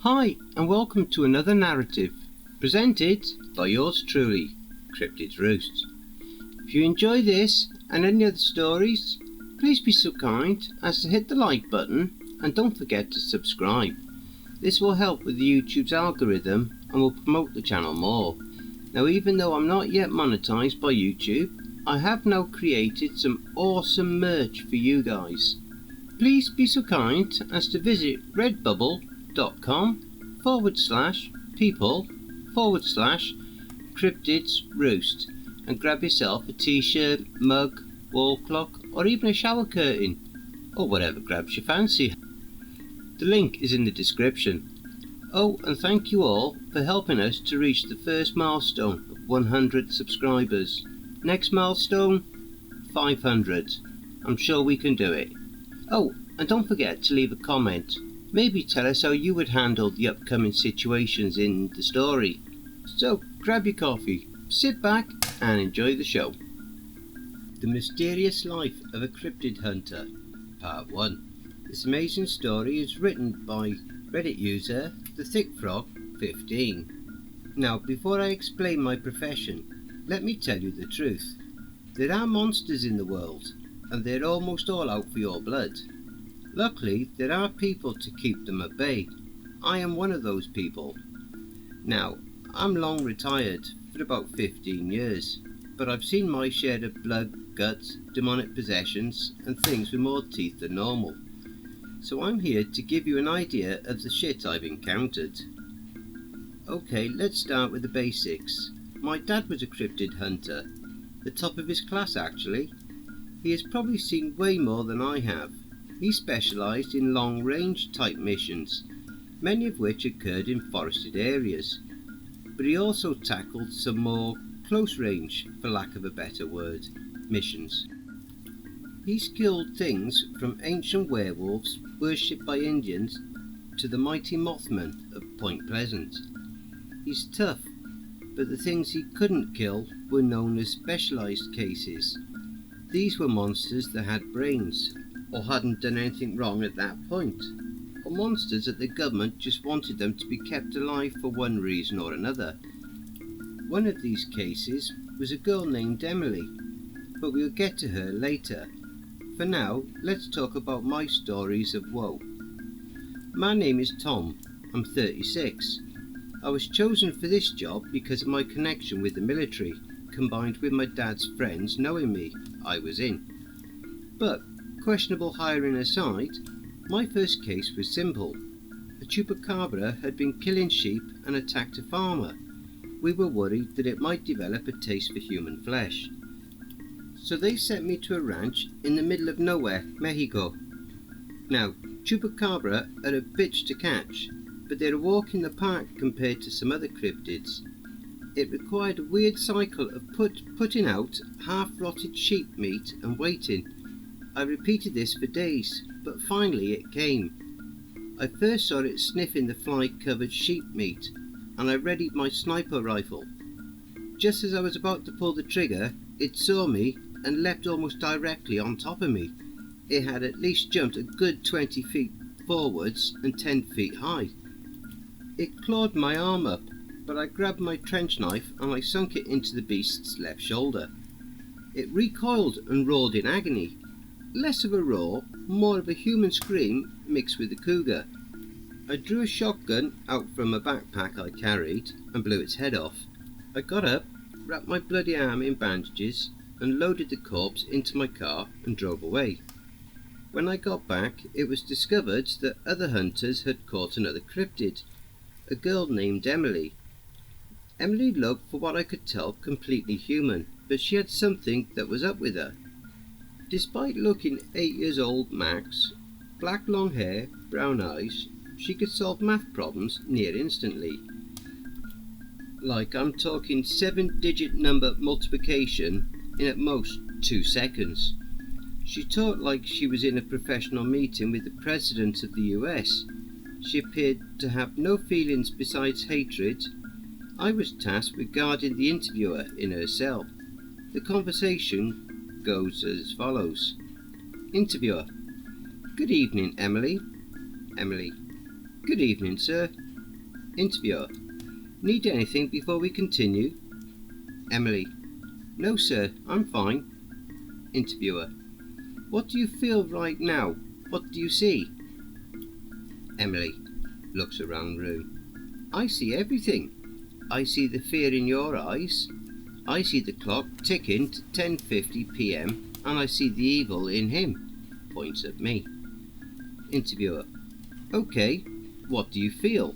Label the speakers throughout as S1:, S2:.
S1: Hi, and welcome to another narrative, presented by yours truly, Cryptids Roost. If you enjoy this and any other stories, please be so kind as to hit the like button and don't forget to subscribe. This will help with the YouTube's algorithm and will promote the channel more. Now, even though I'm not yet monetized by YouTube, I have now created some awesome merch for you guys. Please be so kind as to visit redbubble.com/people/Cryptids Roost and grab yourself a t-shirt, mug, wall clock, or even a shower curtain, or whatever grabs your fancy. The link is in the description. Oh, and thank you all for helping us to reach the first milestone of 100 subscribers. Next milestone, 500. I'm sure we can do it. Oh, and don't forget to leave a comment. Maybe tell us how you would handle the upcoming situations in the story. So grab your coffee, sit back and enjoy the show. The Mysterious Life of a Cryptid Hunter, Part 1. This amazing story is written by Reddit user TheThickFrog15. Now, before I explain my profession, let me tell you the truth. There are monsters in the world, and they're almost all out for your blood. Luckily, there are people to keep them at bay. I am one of those people. Now, I'm long retired for about 15 years, but I've seen my share of blood, guts, demonic possessions, and things with more teeth than normal. So I'm here to give you an idea of the shit I've encountered. Okay, let's start with the basics. My dad was a cryptid hunter, the top of his class actually. He has probably seen way more than I have. He specialised in long-range type missions, many of which occurred in forested areas, but he also tackled some more close-range, for lack of a better word, missions. He's killed things from ancient werewolves worshipped by Indians to the mighty Mothman of Point Pleasant. He's tough, but the things he couldn't kill were known as specialised cases. These were monsters that had brains, or hadn't done anything wrong at that point, or monsters that the government just wanted them to be kept alive for one reason or another. One of these cases was a girl named Emily, but we'll get to her later. For now, let's talk about my stories of woe. My name is Tom. I'm 36. I was chosen for this job because of my connection with the military, combined with my dad's friends knowing me. I was in. But, questionable hiring aside, my first case was simple. A chupacabra had been killing sheep and attacked a farmer. We were worried that it might develop a taste for human flesh. So they sent me to a ranch in the middle of nowhere, Mexico. Now, chupacabra are a bitch to catch, but they're a walk in the park compared to some other cryptids. It required a weird cycle of putting out half-rotted sheep meat and waiting. I repeated this for days, but finally it came. I first saw it sniffing the fly-covered sheep meat, and I readied my sniper rifle. Just as I was about to pull the trigger, it saw me and leapt almost directly on top of me. It had at least jumped a good 20 feet forwards and 10 feet high. It clawed my arm up, but I grabbed my trench knife and I sunk it into the beast's left shoulder. It recoiled and roared in agony. Less of a roar, more of a human scream mixed with a cougar. I drew a shotgun out from a backpack I carried and blew its head off. I got up, wrapped my bloody arm in bandages and loaded the corpse into my car and drove away. When I got back, it was discovered that other hunters had caught another cryptid, a girl named Emily. Emily looked, for what I could tell, completely human, but she had something that was up with her. Despite looking 8 years old max, black long hair, brown eyes, she could solve math problems near instantly. Like, I'm talking 7-digit number multiplication in at most 2 seconds. She talked like she was in a professional meeting with the President of the US. She appeared to have no feelings besides hatred. I was tasked with guarding the interviewer in her cell. The conversation goes as follows. Interviewer: Good evening, Emily. Emily: Good evening, sir. Interviewer: Need anything before we continue? Emily: No sir, I'm fine. Interviewer: What do you feel right now? What do you see? Emily looks around the room. I see everything. I see the fear in your eyes. I see the clock ticking to 10:50 p.m. and I see the evil in him. Points at me. Interviewer: Okay, what do you feel?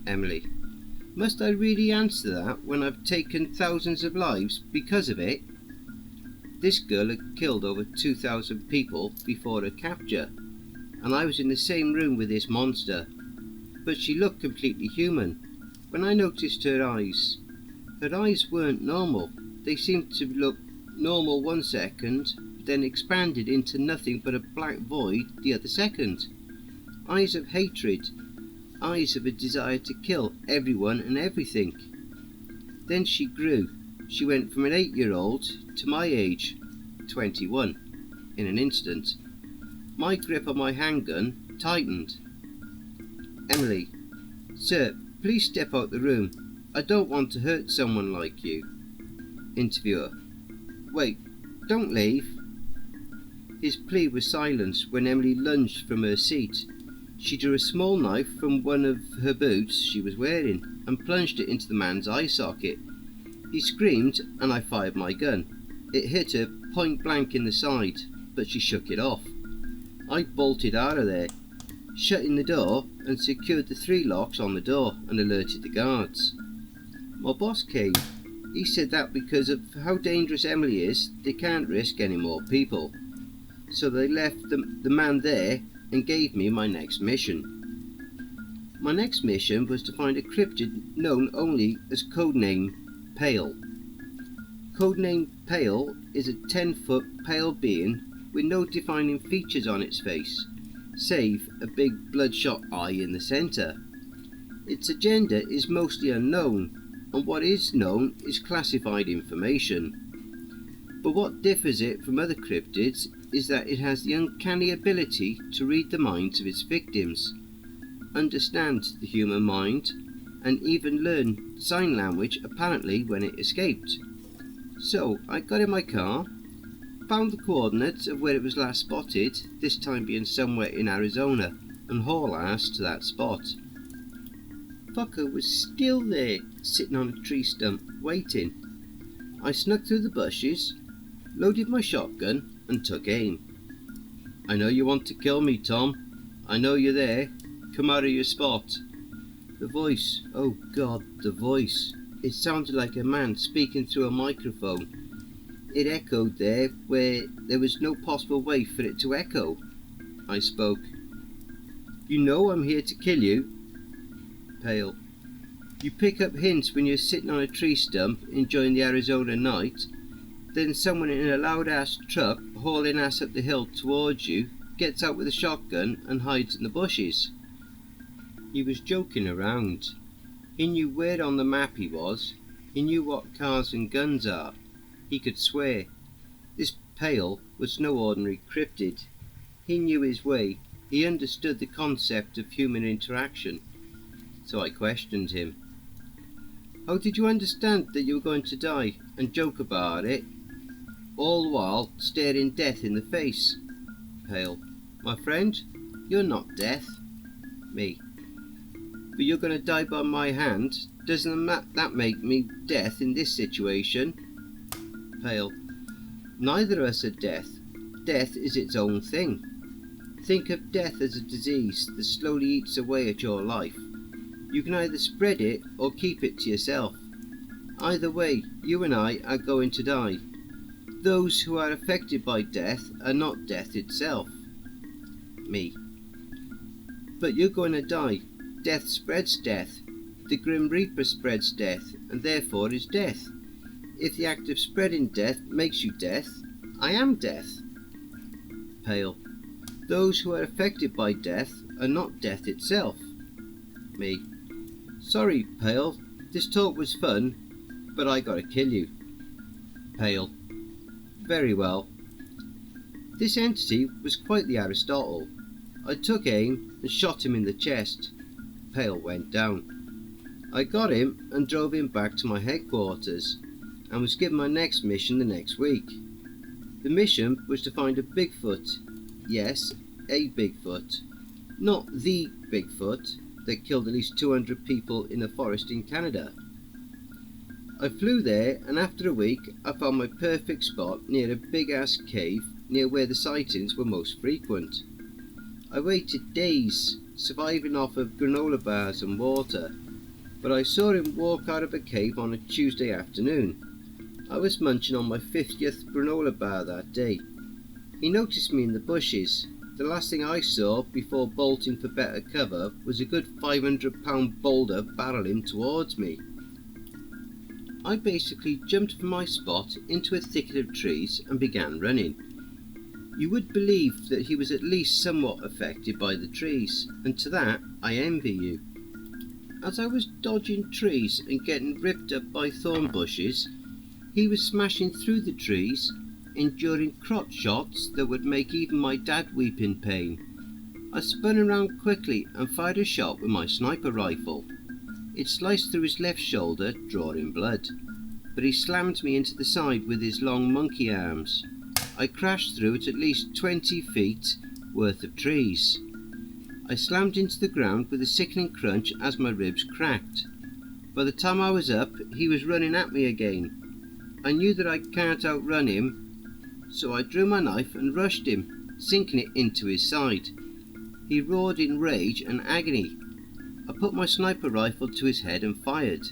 S1: Emily: Must I really answer that when I've taken thousands of lives because of it? This girl had killed over 2,000 people before her capture, and I was in the same room with this monster, but she looked completely human. When I noticed her eyes weren't normal. They seemed to look normal one second, then expanded into nothing but a black void the other second. Eyes of hatred, eyes of a desire to kill everyone and everything. Then she grew. She went from an 8-year-old to my age, 21, in an instant. My grip on my handgun tightened. Emily: Sir, please step out the room. I don't want to hurt someone like you. Interviewer: Wait, don't leave. His plea was silenced when Emily lunged from her seat. She drew a small knife from one of her boots she was wearing and plunged it into the man's eye socket. He screamed and I fired my gun. It hit her point blank in the side, but she shook it off. I bolted out of there, shutting the door and secured the 3 locks on the door and alerted the guards. My boss came. He said that because of how dangerous Emily is, they can't risk any more people. So they left the man there and gave me my next mission. My next mission was to find a cryptid known only as codename Pale. Codename Pale is a 10-foot pale being with no defining features on its face, save a big bloodshot eye in the centre. Its agenda is mostly unknown, and what is known is classified information. But what differs it from other cryptids is that it has the uncanny ability to read the minds of its victims, understand the human mind, and even learn sign language apparently when it escaped. So I got in my car, found the coordinates of where it was last spotted, this time being somewhere in Arizona, and haul ass to that spot. Fucker was still there, sitting on a tree stump, waiting. I snuck through the bushes, loaded my shotgun, and took aim. I know you want to kill me, Tom. I know you're there. Come out of your spot. The voice, oh God, the voice. It sounded like a man speaking through a microphone. It echoed there where there was no possible way for it to echo. I spoke. You know I'm here to kill you. Pale. You pick up hints when you're sitting on a tree stump enjoying the Arizona night. Then someone in a loud-ass truck hauling ass up the hill towards you gets out with a shotgun and hides in the bushes. He was joking around. He knew where on the map he was. He knew what cars and guns are. He could swear. This Pale was no ordinary cryptid. He knew his way. He understood the concept of human interaction. So I questioned him. How did you understand that you were going to die and joke about it, all the while staring death in the face? Pale. My friend, you're not death. Me. But you're going to die by my hand. Doesn't that make me death in this situation? Pale. Neither of us are death. Death is its own thing. Think of death as a disease that slowly eats away at your life. You can either spread it or keep it to yourself. Either way, you and I are going to die. Those who are affected by death are not death itself. Me. But you're going to die. Death spreads death. The Grim Reaper spreads death, and therefore is death. If the act of spreading death makes you death, I am death. Pale. Those who are affected by death are not death itself. Me. Sorry, Pale. This talk was fun, but I gotta kill you. Pale. Very well. This entity was quite the Aristotle. I took aim and shot him in the chest. Pale went down. I got him and drove him back to my headquarters and was given my next mission the next week. The mission was to find a Bigfoot. Yes, a Bigfoot. Not the Bigfoot that killed at least 200 people in a forest in Canada. I flew there, and after a week I found my perfect spot near a big ass cave near where the sightings were most frequent. I waited days, surviving off of granola bars and water, but I saw him walk out of a cave on a Tuesday afternoon. I was munching on my 50th granola bar that day. He noticed me in the bushes. The last thing I saw before bolting for better cover was a good 500-pound boulder barreling towards me. I basically jumped from my spot into a thicket of trees and began running. You would believe that he was at least somewhat affected by the trees, and to that I envy you. As I was dodging trees and getting ripped up by thorn bushes, he was smashing through the trees, enduring crotch shots that would make even my dad weep in pain. I spun around quickly and fired a shot with my sniper rifle. It sliced through his left shoulder, drawing blood, but he slammed me into the side with his long monkey arms. I crashed through at least 20 feet worth of trees. I slammed into the ground with a sickening crunch as my ribs cracked. By the time I was up, he was running at me again. I knew that I can't outrun him, so I drew my knife and rushed him, sinking it into his side. He roared in rage and agony. I put my sniper rifle to his head and fired.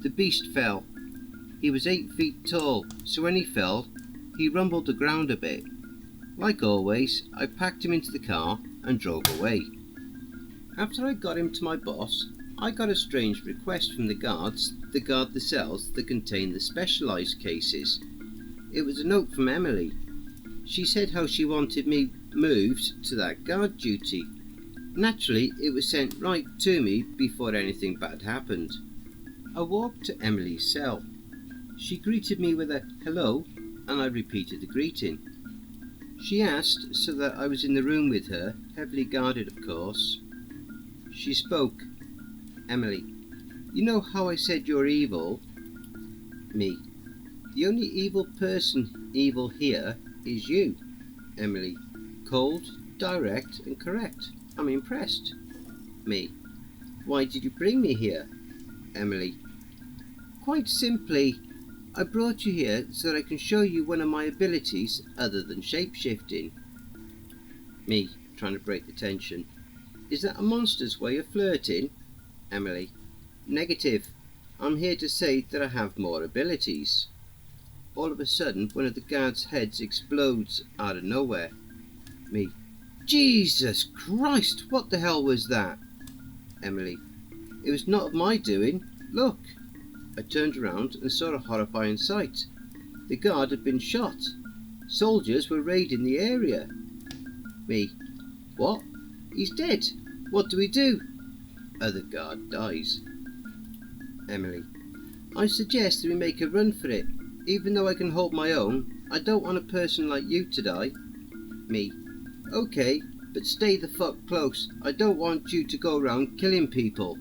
S1: The beast fell. He was 8 feet tall, so when he fell, he rumbled the ground a bit. Like always, I packed him into the car and drove away. After I got him to my boss, I got a strange request from the guards that guard the cells that contain the specialised cases. It was a note from Emily. She said how she wanted me moved to that guard duty. Naturally, it was sent right to me before anything bad happened. I walked to Emily's cell. She greeted me with a hello, and I repeated the greeting. She asked so that I was in the room with her, heavily guarded of course. She spoke. Emily, you know how I said you're evil? Me. The only evil person evil here is you. Emily. Cold, direct and correct. I'm impressed. Me. Why did you bring me here? Emily. Quite simply, I brought you here so that I can show you one of my abilities other than shape-shifting. Me, trying to break the tension. Is that a monster's way of flirting? Emily. Negative. I'm here to say that I have more abilities. All of a sudden, one of the guards' heads explodes out of nowhere. Me. Jesus Christ, what the hell was that? Emily. It was not of my doing. Look. I turned around and saw a horrifying sight. The guard had been shot. Soldiers were raiding the area. Me. What? He's dead. What do we do? Other guard dies. Emily. I suggest that we make a run for it. Even though I can hold my own, I don't want a person like you to die. Me. Okay, but stay the fuck close. I don't want you to go around killing people.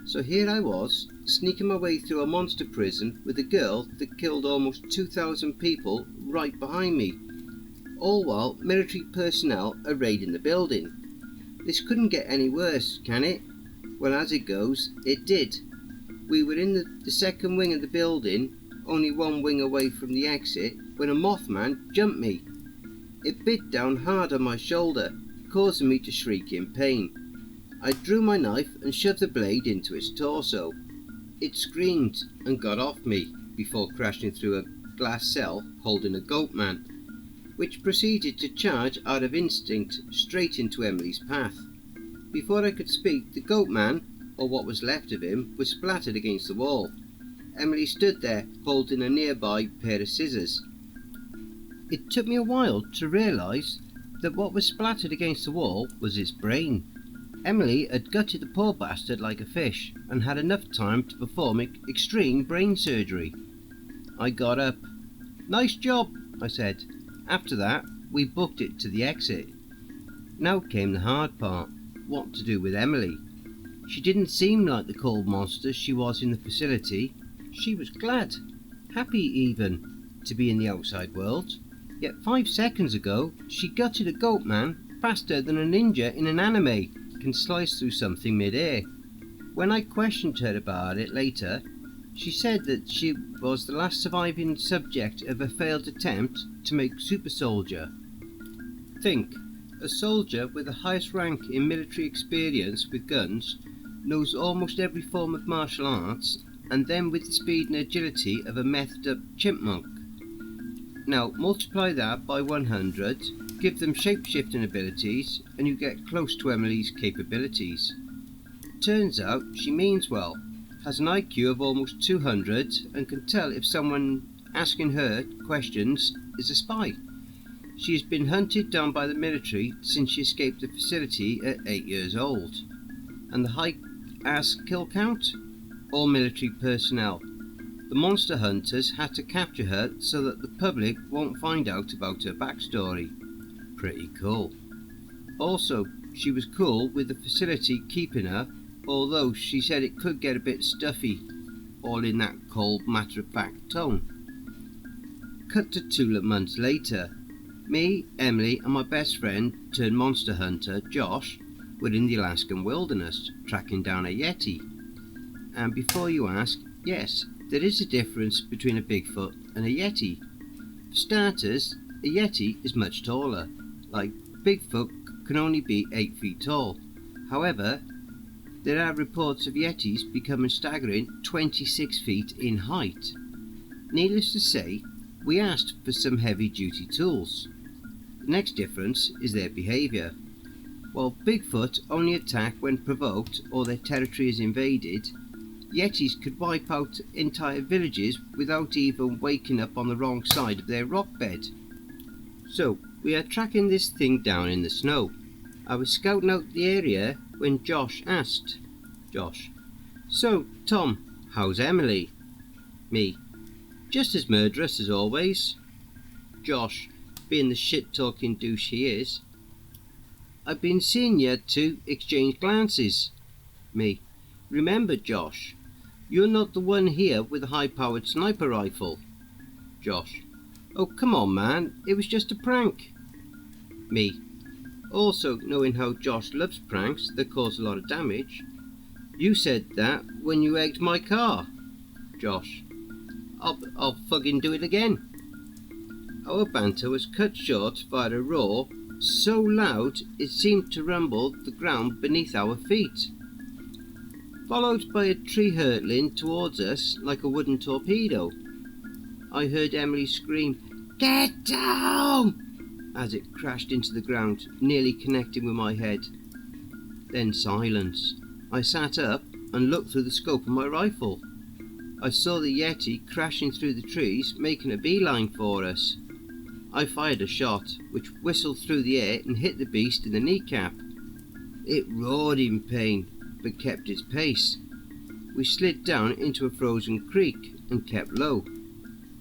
S1: So here I was, sneaking my way through a monster prison with a girl that killed almost 2,000 people right behind me, all while military personnel are raiding the building. This couldn't get any worse, can it? Well, as it goes, it did. We were in the second wing of the building, only one wing away from the exit, when a Mothman jumped me. It bit down hard on my shoulder, causing me to shriek in pain. I drew my knife and shoved the blade into its torso. It screamed and got off me before crashing through a glass cell holding a goat man, which proceeded to charge out of instinct straight into Emily's path. Before I could speak, the goat man, or what was left of him, was splattered against the wall. Emily stood there holding a nearby pair of scissors. It took me a while to realise that what was splattered against the wall was its brain. Emily had gutted the poor bastard like a fish and had enough time to perform extreme brain surgery. I got up. Nice job, I said. After that, we booked it to the exit. Now came the hard part, what to do with Emily. She didn't seem like the cold monster she was in the facility. She was glad, happy even, to be in the outside world. Yet 5 seconds ago, she gutted a goat man faster than a ninja in an anime can slice through something mid-air. When I questioned her about it later, she said that she was the last surviving subject of a failed attempt to make super soldier. Think, a soldier with the highest rank in military experience with guns, knows almost every form of martial arts, and then with the speed and agility of a methed up chipmunk. Now multiply that by 100, give them shape-shifting abilities, and you get close to Emily's capabilities. Turns out she means well, has an IQ of almost 200, and can tell if someone asking her questions is a spy. She has been hunted down by the military since she escaped the facility at 8 years old. And the high-ass kill count? All military personnel. The monster hunters had to capture her so that the public won't find out about her backstory. Pretty cool. Also, she was cool with the facility keeping her, although she said it could get a bit stuffy, all in that cold, matter-of-fact tone. Cut to 2 months later. Me, Emily and my best friend turned monster hunter, Josh, were in the Alaskan wilderness, tracking down a Yeti. And before you ask, yes, there is a difference between a Bigfoot and a Yeti. For starters, a Yeti is much taller, like Bigfoot can only be 8 feet tall. However, there are reports of Yetis becoming staggering 26 feet in height. Needless to say, we asked for some heavy-duty tools. The next difference is their behaviour. While Bigfoot only attack when provoked or their territory is invaded, Yetis could wipe out entire villages without even waking up on the wrong side of their rock bed. So, we are tracking this thing down in the snow. I was scouting out the area when Josh asked. Josh: "So, Tom, how's Emily?" Me: "Just as murderous as always." Josh, being the shit-talking douche he is: "I've been seeing you two exchange glances." Me: "Remember, Josh, you're not the one here with a high-powered sniper rifle." Josh: "Oh, come on, man, it was just a prank." Me: "Also, knowing how Josh loves pranks that cause a lot of damage, you said that when you egged my car." Josh: I'll fucking do it again." Our banter was cut short by a roar so loud it seemed to rumble the ground beneath our feet, followed by a tree hurtling towards us like a wooden torpedo. I heard Emily scream, "Get down!" as it crashed into the ground, nearly connecting with my head. Then silence. I sat up and looked through the scope of my rifle. I saw the Yeti crashing through the trees, making a beeline for us. I fired a shot, which whistled through the air and hit the beast in the kneecap. It roared in pain, but kept its pace. We slid down into a frozen creek and kept low.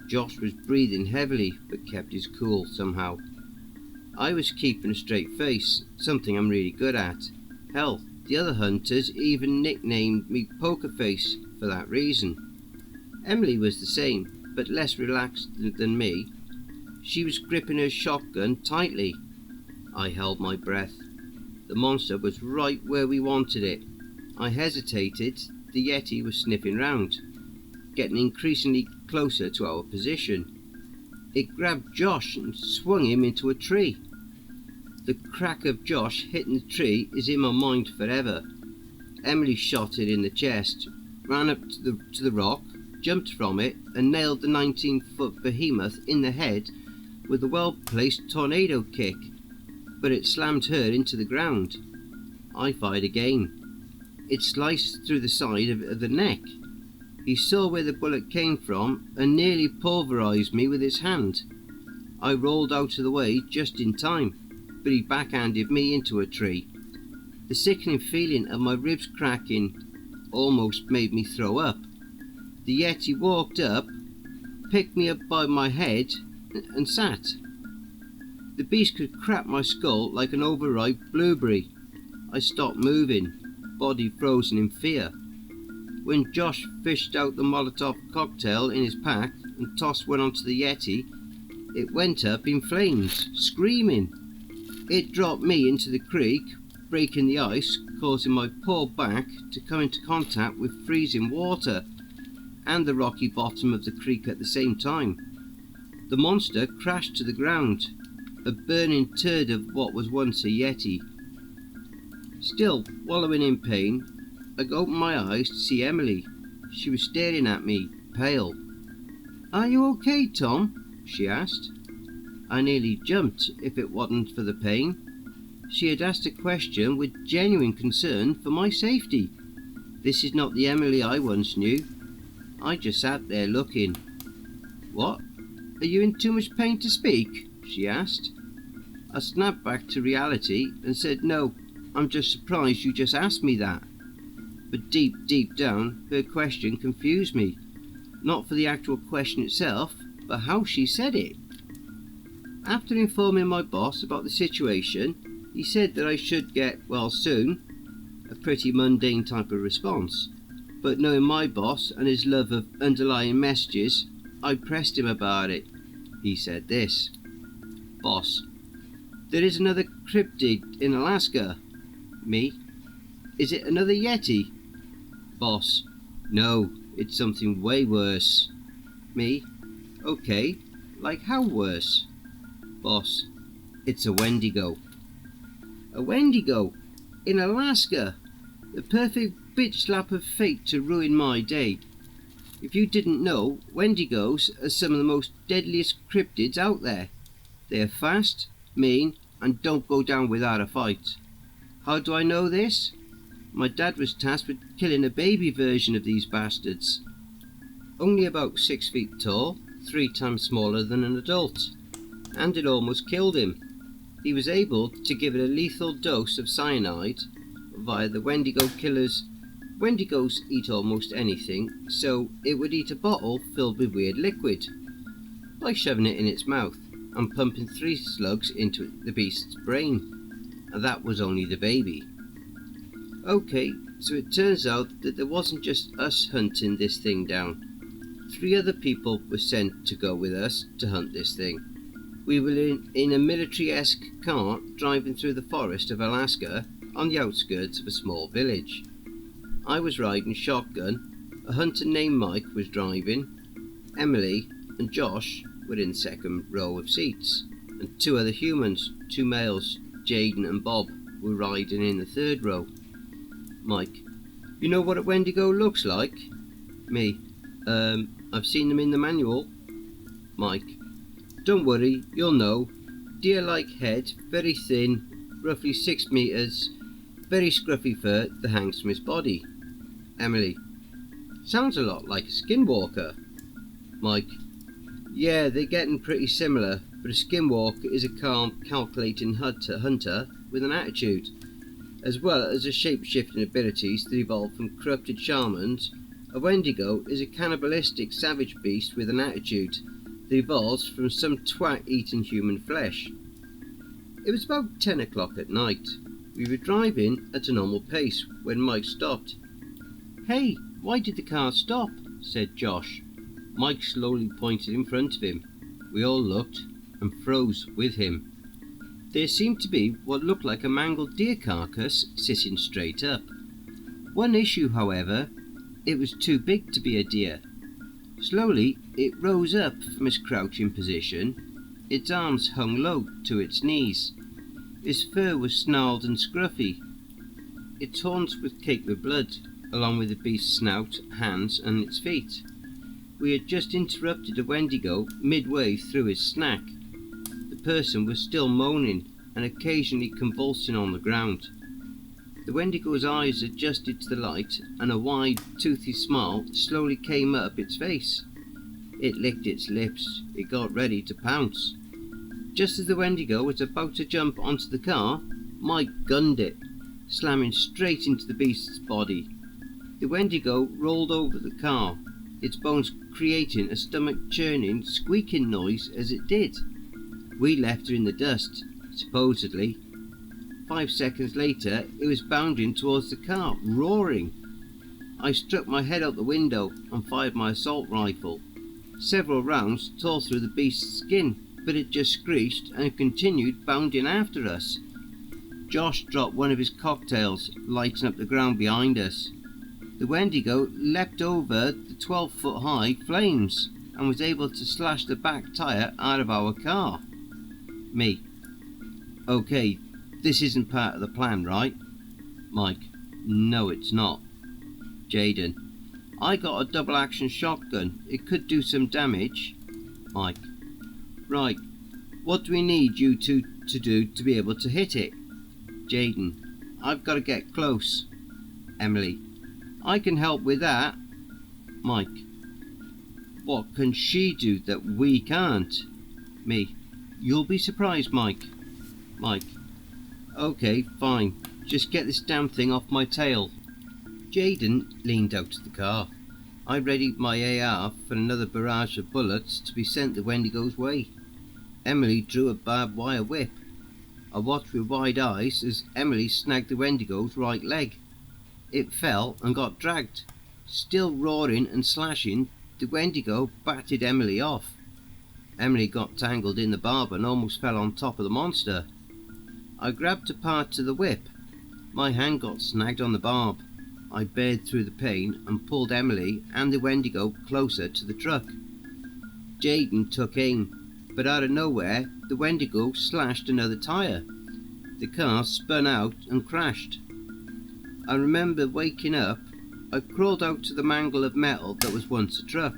S1: Josh was breathing heavily, but kept his cool somehow. I was keeping a straight face, something I'm really good at. Hell, the other hunters even nicknamed me Poker Face for that reason. Emily was the same, but less relaxed than me. She was gripping her shotgun tightly. I held my breath. The monster was right where we wanted it. I hesitated. The Yeti was sniffing round, getting increasingly closer to our position. It grabbed Josh and swung him into a tree. The crack of Josh hitting the tree is in my mind forever. Emily shot it in the chest, ran up to the rock, jumped from it, and nailed the 19-foot behemoth in the head with a well-placed tornado kick, but it slammed her into the ground. I fired again. It sliced through the side of the neck. He saw where the bullet came from and nearly pulverized me with his hand. I rolled out of the way just in time, but he backhanded me into a tree. The sickening feeling of my ribs cracking almost made me throw up. The Yeti walked up, picked me up by my head, and sat. The beast could crack my skull like an overripe blueberry. I stopped moving. body frozen in fear. When Josh fished out the Molotov cocktail in his pack and tossed one onto the Yeti, it went up in flames, screaming. It dropped me into the creek, breaking the ice, causing my poor back to come into contact with freezing water and the rocky bottom of the creek at the same time. The monster crashed to the ground, a burning turd of what was once a Yeti. Still wallowing in pain, I opened my eyes to see Emily. She was staring at me, pale. "Are you okay, Tom?" she asked. I nearly jumped if it wasn't for the pain. She had asked a question with genuine concern for my safety. This is not the Emily I once knew. I just sat there looking. "What? Are you in too much pain to speak?" she asked. I snapped back to reality and said, "No, I'm just surprised you just asked me that." But deep down, her question confused me. Not for the actual question itself, but how she said it. After informing my boss about the situation, he said that I should get well soon, a pretty mundane type of response. But knowing my boss and his love of underlying messages, I pressed him about it. He said this: "Boss, there is another cryptid in Alaska." Me: "Is it another Yeti?" Boss: "No, it's something way worse." Me: "Okay, like how worse?" Boss: "It's a Wendigo." A Wendigo? In Alaska? The perfect bitch slap of fate to ruin my day. If you didn't know, Wendigos are some of the most deadliest cryptids out there. They're fast, mean, and don't go down without a fight. How do I know this? My dad was tasked with killing a baby version of these bastards. Only about 6 feet tall, 3 times smaller than an adult, and it almost killed him. He was able to give it a lethal dose of cyanide via the Wendigo killers. Wendigos eat almost anything, so it would eat a bottle filled with weird liquid by shoving it in its mouth and pumping 3 slugs into the beast's brain, and that was only the baby. Okay, so it turns out that there wasn't just us hunting this thing down. 3 other people were sent to go with us to hunt this thing. We were in a military-esque car driving through the forest of Alaska on the outskirts of a small village. I was riding shotgun, a hunter named Mike was driving, Emily and Josh were in the second row of seats, and 2 other humans, 2 males, Jaden and Bob, were riding in the 3rd row. Mike: "You know what a Wendigo looks like?" Me: I've seen them in the manual." Mike: "Don't worry, you'll know. Deer-like head, very thin, roughly 6 meters, very scruffy fur that hangs from his body." Emily: "Sounds a lot like a skinwalker." Mike: "Yeah, they're getting pretty similar, but a skinwalker is a calm, calculating hunter with an attitude. As well as the shape-shifting abilities that evolved from corrupted shamans, a Wendigo is a cannibalistic savage beast with an attitude that evolves from some twat eating human flesh." It was about 10 o'clock at night. We were driving at a normal pace when Mike stopped. "Hey, why did the car stop?" said Josh. Mike slowly pointed in front of him. We all looked and froze with him. There seemed to be what looked like a mangled deer carcass sitting straight up. One issue, however: it was too big to be a deer. Slowly it rose up from its crouching position. Its arms hung low to its knees. Its fur was snarled and scruffy. Its horns were caked with blood, along with the beast's snout, hands and its feet. We had just interrupted a Wendigo midway through his snack. The person was still moaning and occasionally convulsing on the ground. The Wendigo's eyes adjusted to the light, and a wide, toothy smile slowly came up its face. It licked its lips. It got ready to pounce. Just as the Wendigo was about to jump onto the car, Mike gunned it, slamming straight into the beast's body. The Wendigo rolled over the car, its bones creating a stomach-churning, squeaking noise as it did. We left her in the dust, supposedly. 5 seconds later, it was bounding towards the car, roaring. I struck my head out the window and fired my assault rifle. Several rounds tore through the beast's skin, but it just screeched and continued bounding after us. Josh dropped one of his cocktails, lighting up the ground behind us. The Wendigo leapt over the 12-foot high flames and was able to slash the back tyre out of our car. Me: okay, this isn't part of the plan, right? Mike: no, it's not. Jaden: I got a double action shotgun, it could do some damage. Mike: right, what do we need you two to do to be able to hit it? Jaden: I've got to get close. Emily: I can help with that. Mike: what can she do that we can't? Me: you'll be surprised, Mike. Mike: okay, fine, just get this damn thing off my tail. Jaden leaned out of the car. I readied my AR for another barrage of bullets to be sent the Wendigo's way. Emily drew a barbed wire whip. I watched with wide eyes as Emily snagged the Wendigo's right leg. It fell and got dragged. Still roaring and slashing, the Wendigo batted Emily off. Emily got tangled in the barb and almost fell on top of the monster. I grabbed a part of the whip. My hand got snagged on the barb. I bared through the pain and pulled Emily and the Wendigo closer to the truck. Jaden took aim, but out of nowhere the Wendigo slashed another tyre. The car spun out and crashed. I remember waking up. I crawled out to the mangle of metal that was once a truck.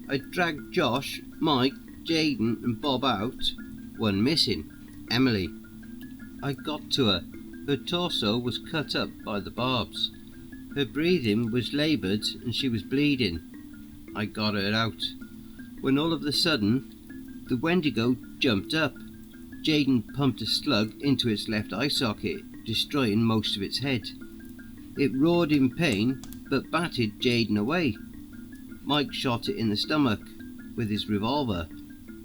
S1: I dragged Josh, Mike, Jaden and Bob out. One missing: Emily. I got to her. Her torso was cut up by the barbs. Her breathing was laboured and she was bleeding. I got her out. When all of a sudden, the Wendigo jumped up. Jaden pumped a slug into its left eye socket, destroying most of its head. It roared in pain, but batted Jaden away. Mike shot it in the stomach with his revolver.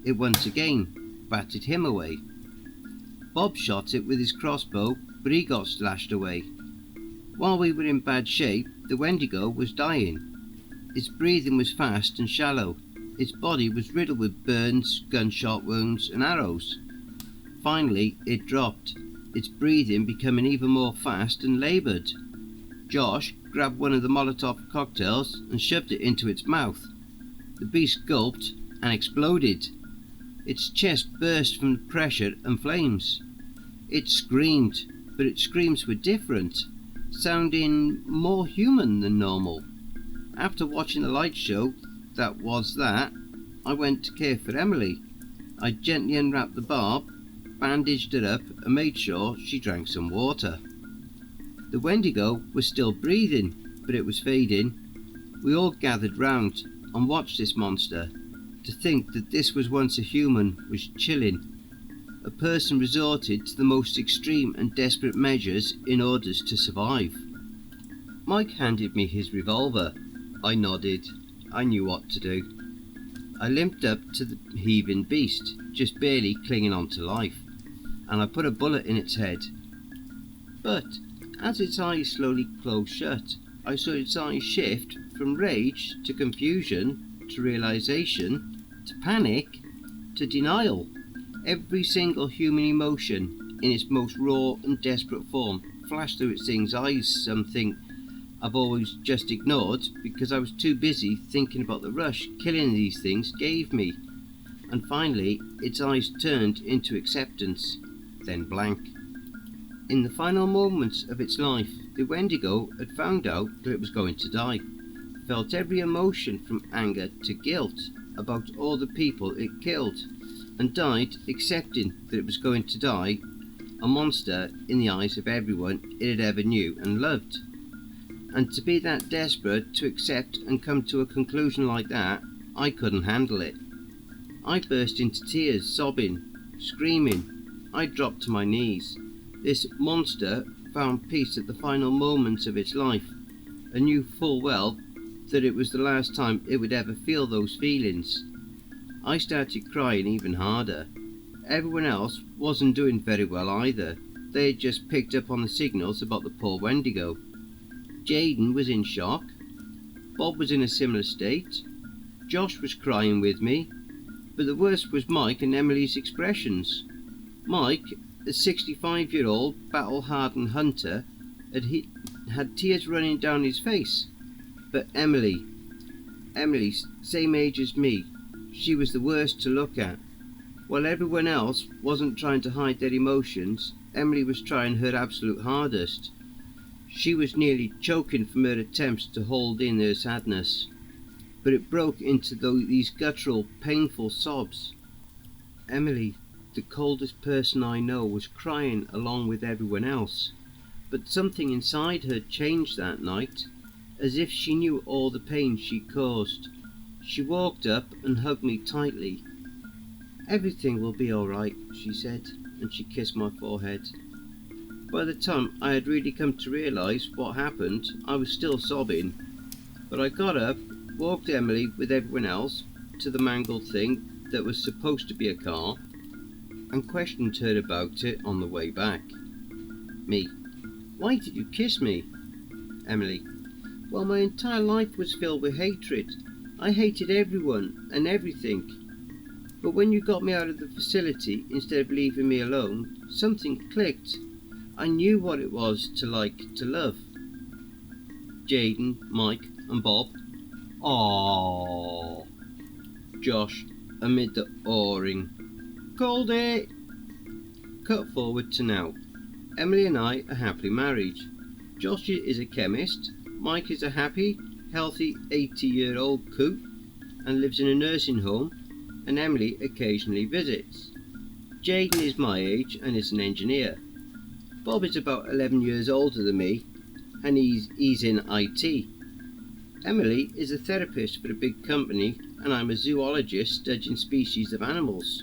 S1: It once again batted him away. Bob shot it with his crossbow, but he got slashed away. While we were in bad shape, the Wendigo was dying. Its breathing was fast and shallow. Its body was riddled with burns, gunshot wounds and arrows. Finally, it dropped, its breathing becoming even more fast and laboured. Josh grabbed one of the Molotov cocktails and shoved it into its mouth. The beast gulped and exploded. Its chest burst from the pressure and flames. It screamed, but its screams were different, sounding more human than normal. After watching the light show that was that, I went to care for Emily. I gently unwrapped the barb, bandaged her up and made sure she drank some water. The Wendigo was still breathing, but it was fading. We all gathered round and watched this monster. To think that this was once a human was chilling. A person resorted to the most extreme and desperate measures in order to survive. Mike handed me his revolver. I nodded. I knew what to do. I limped up to the heaving beast, just barely clinging on to life, and I put a bullet in its head. But as its eyes slowly closed shut, I saw its eyes shift from rage to confusion to realization to panic to denial. Every single human emotion in its most raw and desperate form flashed through its thing's eyes, something I've always just ignored because I was too busy thinking about the rush killing these things gave me. And finally, its eyes turned into acceptance, then blank. In the final moments of its life, the Wendigo had found out that it was going to die, felt every emotion from anger to guilt about all the people it killed, and died accepting that it was going to die, a monster in the eyes of everyone it had ever knew and loved. And to be that desperate to accept and come to a conclusion like that, I couldn't handle it. I burst into tears, sobbing, screaming. I dropped to my knees. This monster found peace at the final moments of its life, and knew full well that it was the last time it would ever feel those feelings. I started crying even harder. Everyone else wasn't doing very well either. they had just picked up on the signals about the poor Wendigo. Jaden was in shock. Bob was in a similar state. Josh was crying with me. But the worst was Mike and Emily's expressions. Mike, a 65-year-old battle-hardened hunter, had tears running down his face. But Emily, same age as me, she was the worst to look at. While everyone else wasn't trying to hide their emotions, Emily was trying her absolute hardest. She was nearly choking from her attempts to hold in her sadness, but it broke into these guttural, painful sobs. Emily, the coldest person I know, was crying along with everyone else, but something inside her changed that night, as if she knew all the pain she caused. She walked up and hugged me tightly. "Everything will be all right," she said, and she kissed my forehead. By the time I had really come to realise what happened, I was still sobbing. But I got up, walked Emily with everyone else to the mangled thing that was supposed to be a car, and questioned her about it on the way back. Me: "Why did you kiss me?" Emily: "Well, my entire life was filled with hatred. I hated everyone and everything. But when you got me out of the facility instead of leaving me alone, something clicked. I knew what it was to like to love." Jaden, Mike and Bob: "Aww." Josh, amid the awing: "Called it." Cut forward to now. Emily and I are happily married. Josh is a chemist. Mike is a happy, healthy 80-year-old coot and lives in a nursing home, and Emily occasionally visits. Jaden is my age and is an engineer. Bob is about 11 years older than me, and he's in IT. Emily is a therapist for a big company, and I'm a zoologist studying species of animals.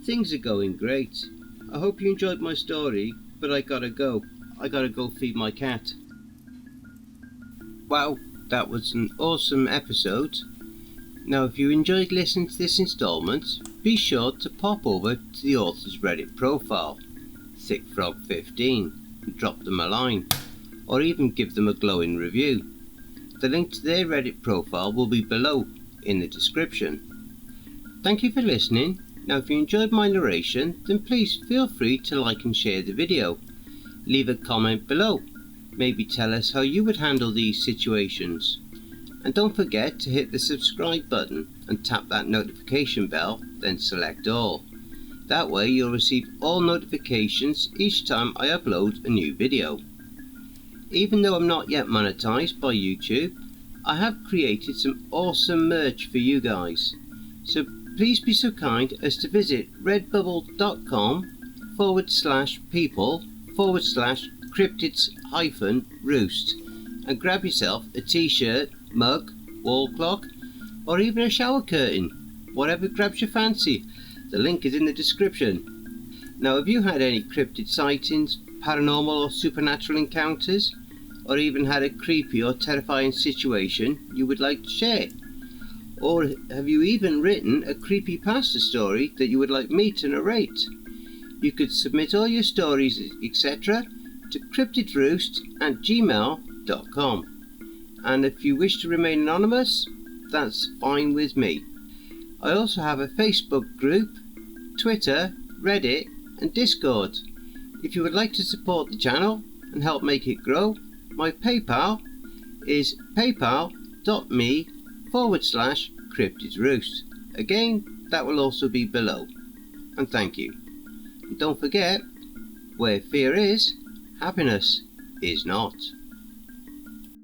S1: Things are going great. I hope you enjoyed my story, but I gotta go. I gotta go feed my cat. Wow, that was an awesome episode. Now, if you enjoyed listening to this installment, be sure to pop over to the author's Reddit profile, ThickFrog15, and drop them a line, or even give them a glowing review. The link to their Reddit profile will be below in the description. Thank you for listening. Now, if you enjoyed my narration, then please feel free to like and share the video. Leave a comment below. Maybe tell us how you would handle these situations. And don't forget to hit the subscribe button and tap that notification bell, then select all. That way you'll receive all notifications each time I upload a new video. Even though I'm not yet monetized by YouTube, I have created some awesome merch for you guys. So please be so kind as to visit redbubble.com/people/Cryptids-Roost and grab yourself a t-shirt, mug, wall clock, or even a shower curtain. Whatever grabs your fancy. The link is in the description. Now, have you had any cryptid sightings, paranormal or supernatural encounters, or even had a creepy or terrifying situation you would like to share? Or have you even written a CreepyPasta story that you would like me to narrate? You could submit all your stories, etc. to cryptidsroost@gmail.com. And if you wish to remain anonymous, that's fine with me. I also have a Facebook group, Twitter, Reddit and Discord. If you would like to support the channel and help make it grow, my PayPal is paypal.me/Cryptids Roost. Again, that will also be below. And thank you. And don't forget, where fear is, happiness is not.